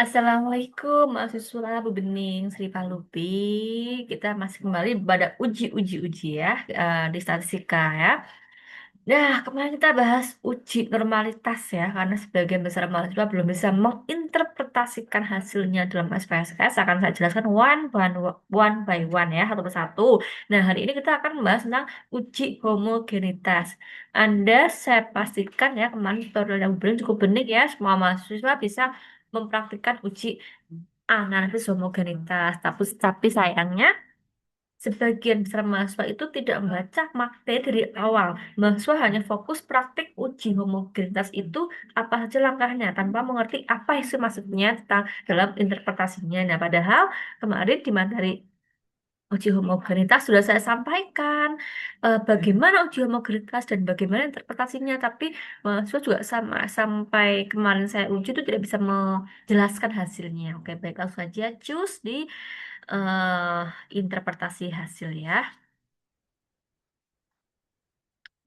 Assalamualaikum mahasiswa Bu Bening Sri Palupi. Kita masih kembali pada uji ya di statistika ya. Nah, kemarin kita bahas uji normalitas ya, karena sebagian besar mahasiswa belum bisa menginterpretasikan hasilnya dalam SPSS. Akan saya jelaskan one by one ya, satu persatu. Nah, hari ini kita akan membahas tentang uji homogenitas. Saya pastikan ya, kemarin tutorial yang cukup bening ya, semua mahasiswa bisa mempraktikkan uji analisis homogenitas. Tapi sayangnya, sebagian besar mahasiswa itu tidak membaca materi dari awal. Mahasiswa hanya fokus praktik uji homogenitas itu apa saja langkahnya tanpa mengerti apa isi maksudnya tentang dalam interpretasinya. Nah, padahal kemarin di materi uji homogenitas sudah saya sampaikan bagaimana uji homogenitas dan bagaimana interpretasinya. Tapi mahasiswa juga sama sampai kemarin saya uji itu tidak bisa menjelaskan hasilnya. Oke, baik langsung saja cus di eh, interpretasi hasil ya.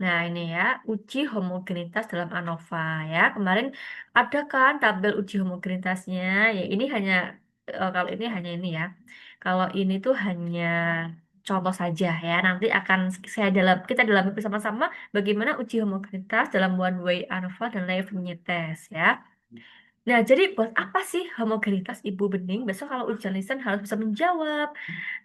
Nah, ini ya, uji homogenitas dalam ANOVA ya. Kemarin ada kan tabel uji homogenitasnya. Ya, ini hanya kalau ini hanya ini ya. Kalau ini tuh hanya contoh saja ya. Nanti akan kita dalami bersama-sama bagaimana uji homogenitas dalam one way ANOVA dan Levene test ya. Nah, jadi buat apa sih homogenitas Ibu Bening? Besok kalau ujian lisan harus bisa menjawab.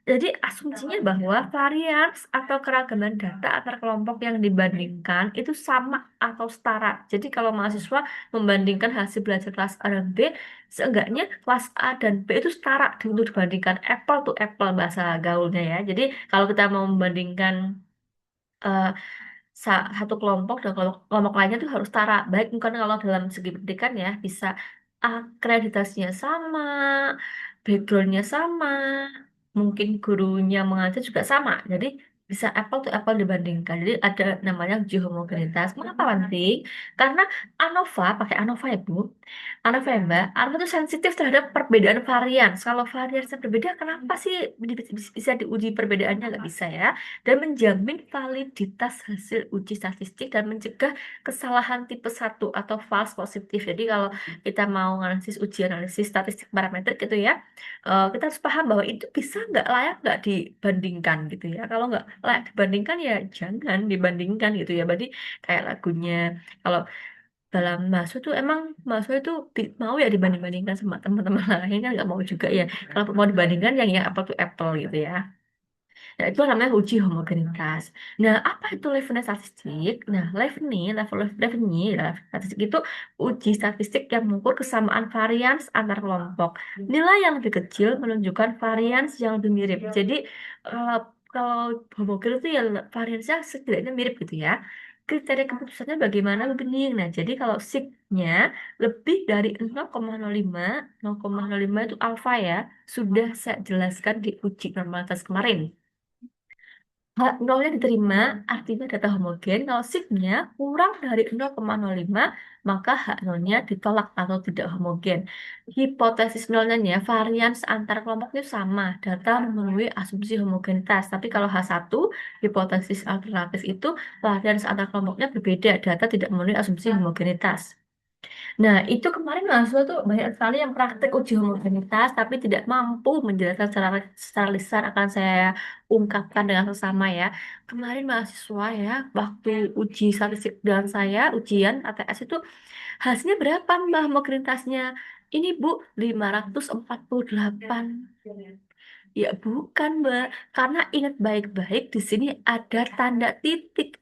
Jadi asumsinya bahwa varians atau keragaman data antar kelompok yang dibandingkan itu sama atau setara. Jadi kalau mahasiswa membandingkan hasil belajar kelas A dan B, seenggaknya kelas A dan B itu setara untuk dibandingkan apple to apple bahasa gaulnya ya. Jadi kalau kita mau membandingkan eh, satu kelompok dan kelompok lainnya itu harus setara. Baik bukan kalau dalam segi pendidikan ya bisa akreditasinya sama, backgroundnya sama, mungkin gurunya mengajar juga sama. Jadi bisa apple to apple dibandingkan. Jadi ada namanya uji homogenitas. Mengapa penting? Karena ANOVA, pakai ANOVA ya Bu. ANOVA ya Mbak, ANOVA itu sensitif terhadap perbedaan varian. Kalau variannya berbeda, kenapa sih bisa diuji perbedaannya? Nggak bisa ya. Dan menjamin validitas hasil uji statistik dan mencegah kesalahan tipe satu atau false positif. Jadi kalau kita mau analisis uji analisis statistik parametrik gitu ya, kita harus paham bahwa itu bisa nggak layak nggak dibandingkan gitu ya. Kalau nggak layak dibandingkan ya jangan dibandingkan gitu ya. Berarti kayak lagunya kalau dalam mahasiswa tuh emang mahasiswa itu mau ya dibanding-bandingkan sama teman-teman lain kan nggak mau juga ya. Kalau mau dibandingkan yang apple to apple gitu ya. Nah, itu namanya uji homogenitas. Nah, apa itu Levene statistik? Nah, Levene statistik itu uji statistik yang mengukur kesamaan varians antar kelompok. Nilai yang lebih kecil menunjukkan varians yang lebih mirip. Jadi, eh, kalau homogen itu ya variansnya setidaknya mirip gitu ya. Kriteria keputusannya bagaimana bening. Nah, jadi kalau sigma lebih dari 0,05, 0,05 itu alfa ya, sudah saya jelaskan di uji normalitas kemarin. Hak nolnya diterima, artinya data homogen. Kalau sigma kurang dari 0,05, maka hak nolnya ditolak atau tidak homogen. Hipotesis nolnya ya, varians antar kelompoknya sama, data memenuhi asumsi homogenitas. Tapi kalau H1, hipotesis alternatif itu varians antar kelompoknya berbeda, data tidak memenuhi asumsi homogenitas. Nah, itu kemarin mahasiswa tuh banyak sekali yang praktek uji homogenitas, tapi tidak mampu menjelaskan secara lisan. Akan saya ungkapkan dengan seksama ya. Kemarin mahasiswa ya, waktu uji statistik dengan saya, ujian ATS itu hasilnya berapa Mbak homogenitasnya? Ini Bu, 548. Ya bukan, Mbak. Karena ingat baik-baik di sini ada tanda titik.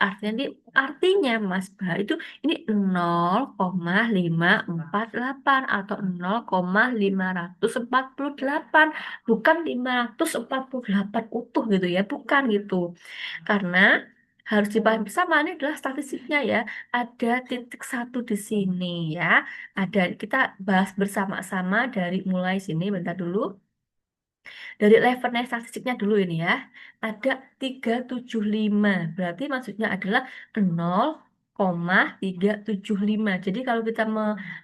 Artinya Mas Mbak itu ini 0,548 atau 0,548, bukan 548 utuh gitu ya, bukan gitu. Karena harus dipahami bersama ini adalah statistiknya ya. Ada titik satu di sini ya. Kita bahas bersama-sama dari mulai sini bentar dulu. Dari levelnya statistiknya dulu ini ya. Ada 375. Berarti maksudnya adalah 0,375. Jadi kalau kita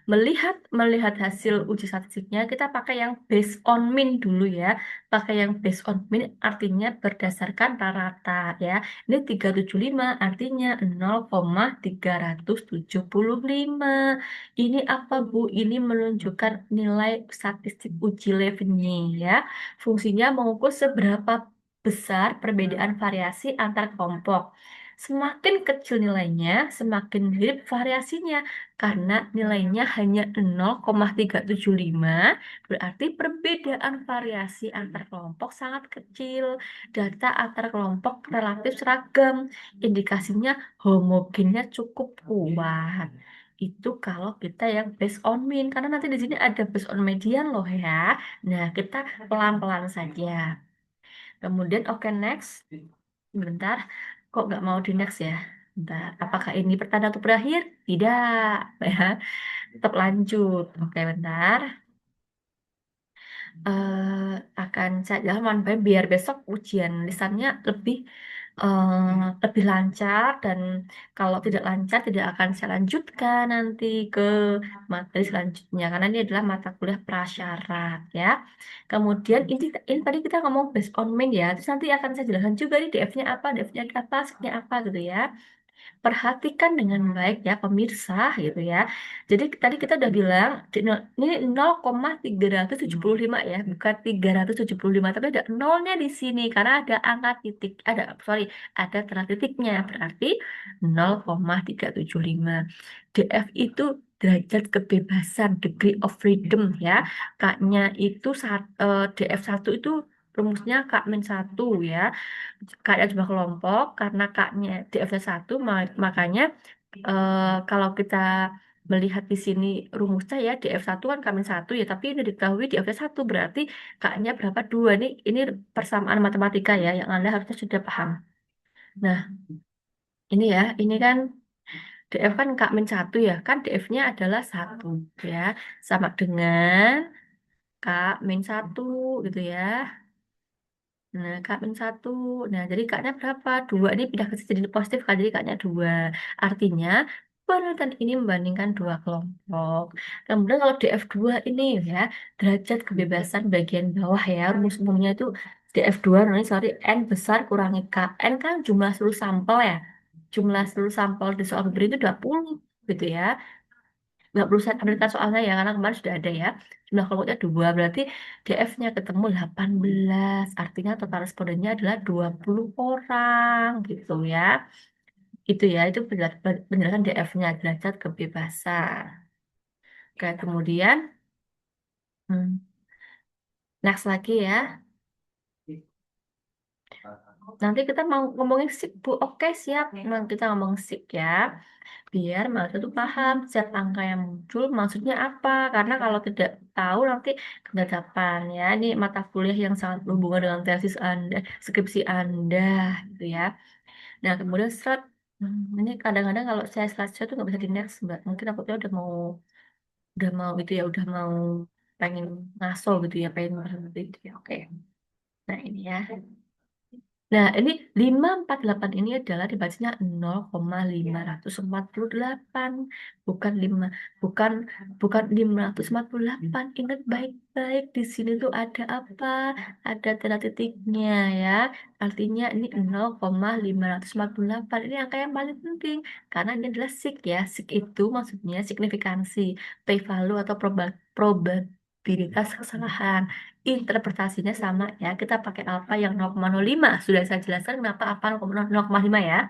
melihat melihat hasil uji statistiknya, kita pakai yang based on mean dulu ya. Pakai yang based on mean artinya berdasarkan rata-rata ya. Ini 375 artinya 0,375. Ini apa Bu? Ini menunjukkan nilai statistik uji Levené ya. Fungsinya mengukur seberapa besar perbedaan variasi antar kelompok. Semakin kecil nilainya, semakin mirip variasinya. Karena nilainya hanya 0,375, berarti perbedaan variasi antar kelompok sangat kecil. Data antar kelompok relatif seragam. Indikasinya homogennya cukup kuat. Itu kalau kita yang based on mean. Karena nanti di sini ada based on median loh ya. Nah, kita pelan-pelan saja. Kemudian oke next. Bentar, kok nggak mau di next ya? Bentar, apakah ini pertanda untuk berakhir? Tidak, ya. Tetap lanjut. Oke, bentar. Akan saya jalan biar besok ujian lisannya lebih lancar dan kalau tidak lancar tidak akan saya lanjutkan nanti ke materi selanjutnya karena ini adalah mata kuliah prasyarat ya. Kemudian ini tadi kita ngomong based on main ya, terus nanti akan saya jelaskan juga nih DF-nya apa, DF-nya apa, SIG-nya apa gitu ya. Perhatikan dengan baik ya pemirsa gitu ya. Jadi tadi kita udah bilang ini 0,375 ya, bukan 375 tapi ada nolnya di sini karena ada angka titik, ada tanda titiknya berarti 0,375. DF itu derajat kebebasan, degree of freedom ya. K-nya itu DF1 itu rumusnya K-1 ya. Kaknya jumlah kelompok karena kaknya DF-nya satu makanya kalau kita melihat di sini rumusnya ya DF1 kan kami satu ya tapi ini diketahui DF-nya satu berarti kaknya berapa dua nih ini persamaan matematika ya yang Anda harusnya sudah paham. Nah ini ya ini kan DF kan K-1 ya kan DF-nya adalah satu ya sama dengan K-1 gitu ya. Nah, Kak min satu. Nah, jadi kaknya berapa? Dua. Ini pindah ke sisi jadi positif kan? Jadi kaknya dua. Artinya, penelitian ini membandingkan dua kelompok. Kemudian kalau DF2 ini ya, derajat kebebasan bagian bawah ya, rumus umumnya itu DF2, nanti sorry, N besar kurangi K. N kan jumlah seluruh sampel ya. Jumlah seluruh sampel di soal beri itu 20 gitu ya. Nggak perlu saya ambilkan soalnya ya karena kemarin sudah ada ya jumlah kelompoknya dua berarti DF-nya ketemu 18 artinya total respondennya adalah 20 orang gitu ya itu ya itu penjelasan DF-nya derajat kebebasan. Oke kemudian hmm, next lagi ya nanti kita mau ngomongin SIG Bu oke siap nanti kita ngomong SIG ya biar mahasiswa itu paham set angka yang muncul maksudnya apa karena kalau tidak tahu nanti kedadapan ya ini mata kuliah yang sangat berhubungan dengan tesis Anda skripsi Anda gitu ya nah kemudian ini kadang-kadang kalau saya slide tuh nggak bisa di next mbak mungkin aku tuh udah mau gitu ya udah mau pengen ngaso gitu ya pengen berhenti gitu ya oke nah ini ya nah, ini 548 ini adalah dibacanya 0,548, bukan 5, bukan bukan 548. Ingat baik-baik di sini tuh ada apa? Ada tanda titiknya ya. Artinya ini 0,548. Ini angka yang paling penting karena ini adalah sig ya. Sig itu maksudnya signifikansi, p-value atau probabilitas kesalahan interpretasinya sama ya. Kita pakai alfa yang 0,05. Sudah saya jelaskan kenapa alfa 0,5 ya.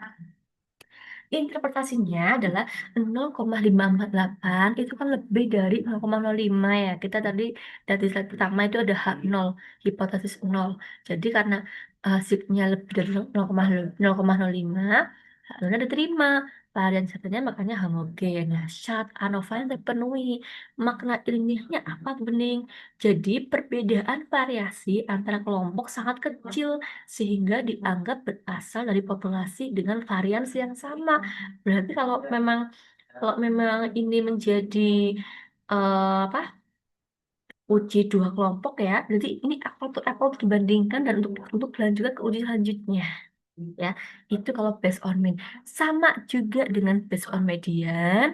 Interpretasinya adalah 0,548 itu kan lebih dari 0,05 ya. Kita tadi dari slide pertama itu ada H0, hipotesis 0. Jadi karena signya lebih dari 0,05, H0-nya diterima. Varian satunya makanya homogen. Nah, syarat ANOVA yang terpenuhi. Makna ilmiahnya apa, Bening? Jadi perbedaan variasi antara kelompok sangat kecil sehingga dianggap berasal dari populasi dengan variasi yang sama. Berarti kalau memang ini menjadi apa uji dua kelompok ya, jadi ini apple to apple dibandingkan dan untuk dilanjutkan ke uji selanjutnya. Ya, itu kalau based on mean. Sama juga dengan based on median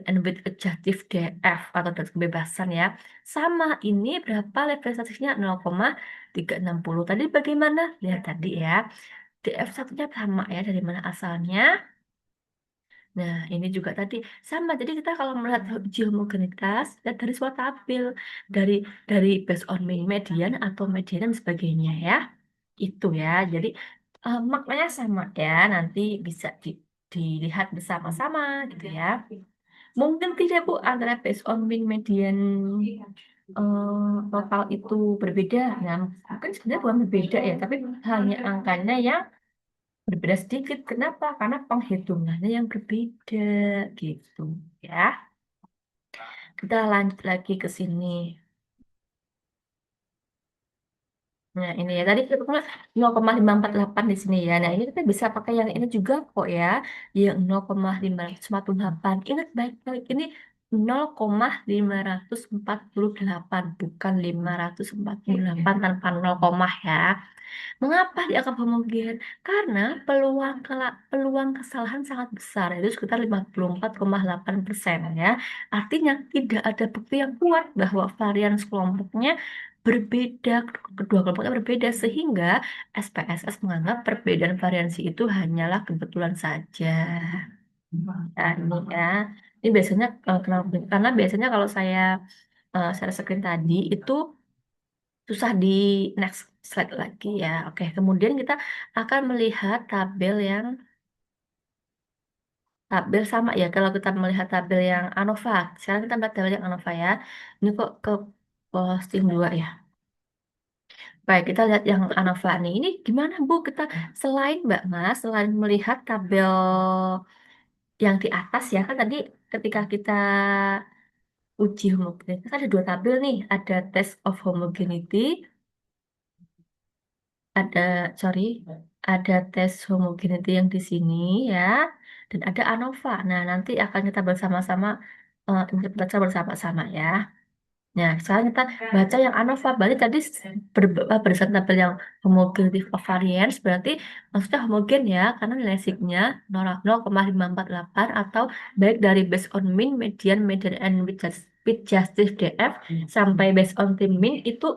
and with adjective DF atau das kebebasan ya. Sama, ini berapa level statistiknya 0,360. Tadi bagaimana? Lihat tadi ya. DF satunya sama ya, dari mana asalnya. Nah, ini juga tadi sama. Jadi kita kalau melihat uji homogenitas, lihat dari suatu tabel, dari based on mean, median atau median dan sebagainya ya. Itu ya. Jadi maknanya sama ya. Nanti bisa dilihat bersama-sama gitu ya. Mungkin tidak Bu antara based on mean, median, total itu berbeda. Nah, mungkin sebenarnya bukan berbeda ya, tapi hanya angkanya yang berbeda sedikit. Kenapa? Karena penghitungannya yang berbeda gitu ya. Kita lanjut lagi ke sini. Nah, ini ya tadi kita pernah 0,548 di sini ya. Nah, ini kita bisa pakai yang ini juga kok ya, yang 0,548. Ingat baik-baik ini 0,548 bukan 548 tanpa 0 koma ya. Mengapa dianggap homogen? Karena peluang kesalahan sangat besar, yaitu sekitar 54,8% ya. Artinya tidak ada bukti yang kuat bahwa varian kelompoknya berbeda, kedua kelompoknya berbeda, sehingga SPSS menganggap perbedaan variansi itu hanyalah kebetulan saja. Nah, ini ya. Ini biasanya kenapa? Karena biasanya kalau saya share screen tadi itu susah di next slide lagi ya. Oke, kemudian kita akan melihat tabel sama ya. Kalau kita melihat tabel yang ANOVA, sekarang kita melihat tabel yang ANOVA ya. Ini kok ke posting dua ya. Baik, kita lihat yang ANOVA nih. Ini gimana Bu? Kita selain Mbak Mas, selain melihat tabel yang di atas ya, kan tadi ketika kita uji homogenitas ada dua tabel nih. Ada test of homogeneity, ada sorry ada tes homogeneity yang di sini ya, dan ada ANOVA. Nah, nanti akan kita bersama-sama baca bersama-sama ya. Nah, sekarang kita baca yang ANOVA. Berarti tadi berdasarkan tabel yang homogeneity of variance, berarti maksudnya homogen ya, karena nilai sigma 0,548 atau baik dari based on mean, median, median, and with justice DF sampai based on the mean itu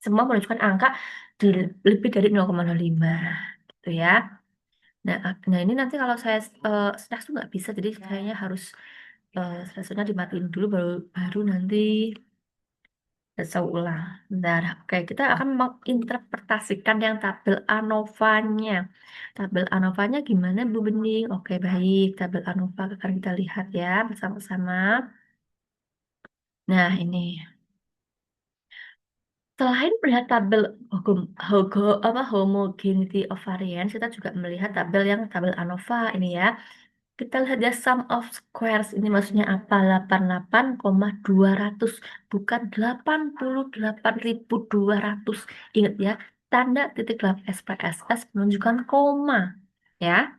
semua menunjukkan angka di lebih dari 0,05 gitu ya. Nah, nah ini nanti kalau saya snaps tuh nggak bisa, jadi kayaknya harus snapsnya dimatiin dulu baru baru nanti saya ulang. Bentar, oke kita akan menginterpretasikan yang tabel ANOVA-nya. Tabel ANOVA-nya gimana Bu Bening? Oke baik, tabel ANOVA akan kita lihat ya bersama-sama. Nah ini. Selain melihat tabel homogeneity of variance, kita juga melihat tabel ANOVA ini ya. Kita lihat ya sum of squares ini maksudnya apa? 88,200 bukan 88.200. Ingat ya, tanda titik dalam SPSS menunjukkan koma ya.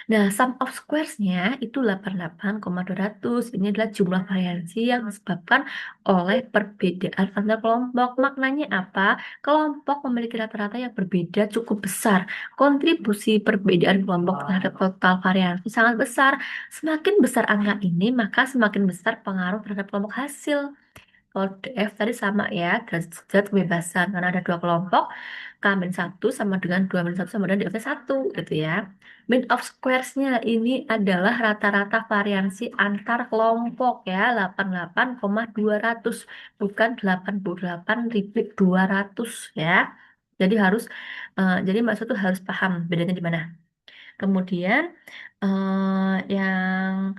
Nah, sum of squares-nya itu 88,200. Ini adalah jumlah variansi yang disebabkan oleh perbedaan antar kelompok. Maknanya apa? Kelompok memiliki rata-rata yang berbeda cukup besar. Kontribusi perbedaan kelompok terhadap total variansi sangat besar. Semakin besar angka ini, maka semakin besar pengaruh terhadap kelompok hasil. Kalau DF tadi sama ya, derajat kebebasan. Karena ada dua kelompok, K-1 sama dengan 2-1 sama dengan DF 1 gitu ya. Mean of squares-nya ini adalah rata-rata variansi antar kelompok ya, 88,200 bukan 88.200 ya. Jadi jadi maksud tuh harus paham bedanya di mana. Kemudian yang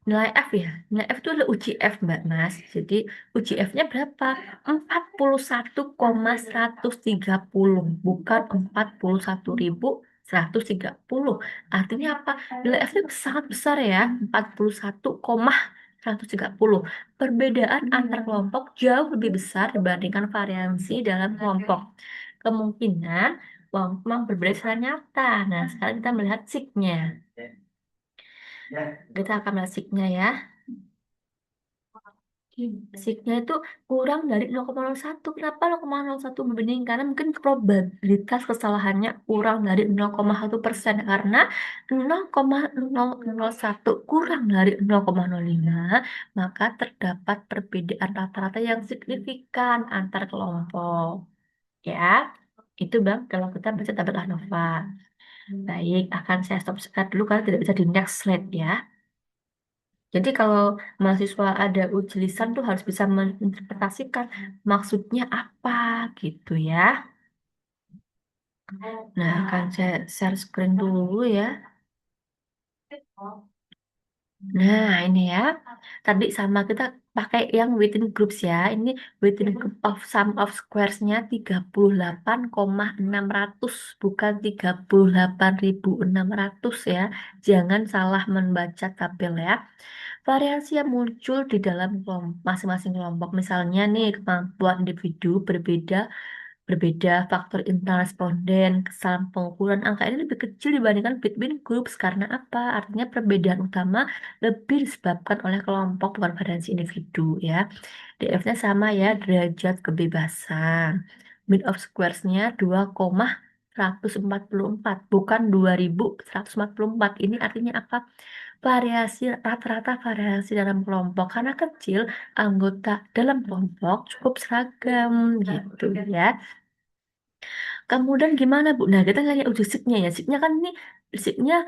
nilai F ya, nilai F itu adalah uji F Mbak Mas. Jadi uji F-nya berapa? 41,130 bukan 41.130. Artinya apa? Nilai F itu sangat besar ya, 41,130. Perbedaan antar kelompok jauh lebih besar dibandingkan variansi dalam kelompok. Kemungkinan memang berbeda secara nyata. Nah, sekarang kita melihat signya. Kita akan melihat signya ya. Signya itu kurang dari 0,01. Kenapa 0,01 bening? Karena mungkin probabilitas kesalahannya kurang dari 0,1%. Karena 0,001 kurang dari 0,05, maka terdapat perbedaan rata-rata yang signifikan antar kelompok. Ya, itu Bang, kalau kita baca tabel ANOVA. Baik, akan saya stop share dulu karena tidak bisa di next slide ya. Jadi kalau mahasiswa ada uji lisan tuh harus bisa menginterpretasikan maksudnya apa gitu ya. Nah, akan saya share screen dulu ya. Nah, ini ya. Tadi sama kita pakai yang within groups ya. Ini within group of sum of squares-nya 38,600 bukan 38.600 ya. Jangan salah membaca tabel ya. Variasi yang muncul di dalam masing-masing kelompok. Misalnya nih, kemampuan individu berbeda berbeda faktor internal responden, kesalahan pengukuran angka ini lebih kecil dibandingkan between groups karena apa? Artinya perbedaan utama lebih disebabkan oleh kelompok bukan variasi individu ya. DF-nya sama ya, derajat kebebasan. Mean of squares-nya 2,144 bukan 2.144. Ini artinya apa? Variasi rata-rata variasi dalam kelompok karena kecil, anggota dalam kelompok cukup seragam gitu ya. Kemudian gimana Bu? Nah, kita nanya uji SIP-nya ya. SIP-nya kan ini SIP-nya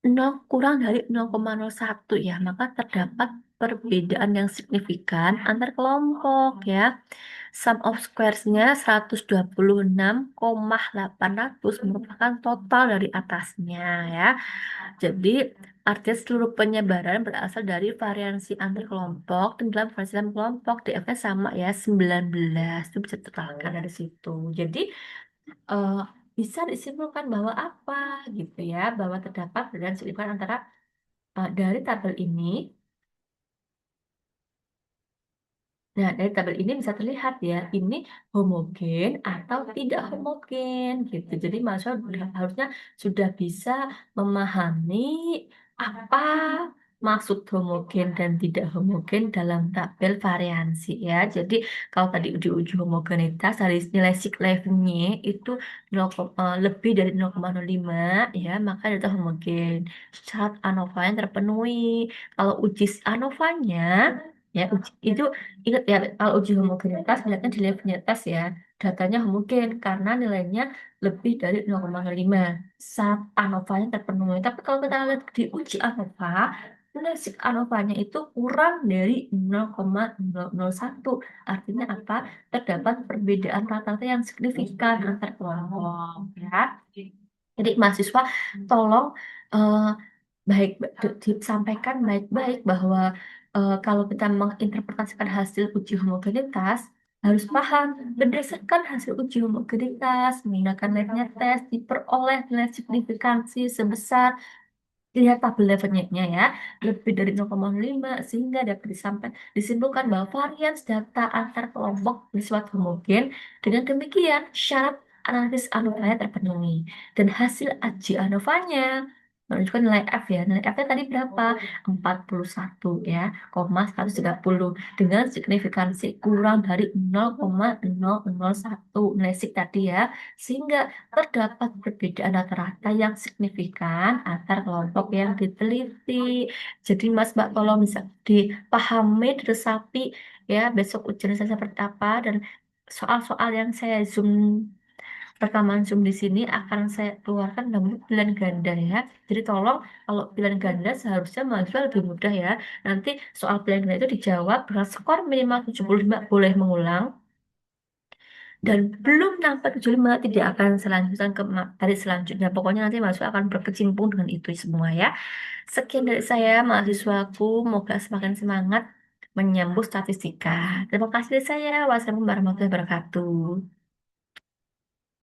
0 kurang dari 0,01 ya. Maka terdapat perbedaan yang signifikan antar kelompok ya. Sum of squares-nya 126,800 merupakan total dari atasnya ya. Jadi artinya seluruh penyebaran berasal dari variansi antar kelompok dan dalam variasi dalam kelompok DF-nya sama ya 19. Itu bisa ditotalkan dari situ. Jadi eh, bisa disimpulkan bahwa apa gitu ya, bahwa terdapat perbedaan signifikan antara dari tabel ini. Nah, dari tabel ini bisa terlihat ya, ini homogen atau tidak homogen gitu. Jadi mahasiswa harusnya sudah bisa memahami apa maksud homogen dan tidak homogen dalam tabel variansi ya. Jadi kalau tadi uji homogenitas dari nilai Siglevinnya itu lebih dari 0,05 ya, maka itu homogen. Syarat ANOVA yang terpenuhi. Kalau uji ANOVA-nya ya itu ingat ya, kalau uji homogenitas melihatnya di Leibniz ya, datanya homogen karena nilainya lebih dari 0,05 saat ANOVA-nya terpenuhi. Tapi kalau kita lihat di uji ANOVA, nilai sig ANOVA-nya itu kurang dari 0,001. Artinya apa? Terdapat perbedaan rata-rata yang signifikan antar kelompok ya. Jadi mahasiswa tolong eh, baik disampaikan baik-baik bahwa kalau kita menginterpretasikan hasil uji homogenitas harus paham berdasarkan hasil uji homogenitas menggunakan labnya tes diperoleh nilai signifikansi sebesar lihat tabel levelnya ya lebih dari 0,5 sehingga dapat disimpulkan bahwa varian data antar kelompok bersifat homogen. Dengan demikian syarat analisis ANOVA terpenuhi dan hasil AJ ANOVA-nya menunjukkan nilai F ya. Nilai F-nya tadi berapa? 41 ya, 130 dengan signifikansi kurang dari 0,001 nilai sig tadi ya. Sehingga terdapat perbedaan rata-rata yang signifikan antar kelompok yang diteliti. Jadi Mas Mbak tolong bisa dipahami, diresapi ya besok ujian saya seperti apa dan soal-soal yang saya zoom rekaman zoom di sini akan saya keluarkan dalam bentuk pilihan ganda ya. Jadi tolong kalau pilihan ganda seharusnya mahasiswa lebih mudah ya. Nanti soal pilihan ganda itu dijawab dengan skor minimal 75 boleh mengulang dan belum nampak kecuali tidak akan selanjutkan ke materi selanjutnya. Pokoknya nanti mahasiswa akan berkecimpung dengan itu semua ya. Sekian dari saya, mahasiswaku. Semoga semakin semangat menyambut statistika. Terima kasih dari saya. Wassalamualaikum warahmatullahi wabarakatuh.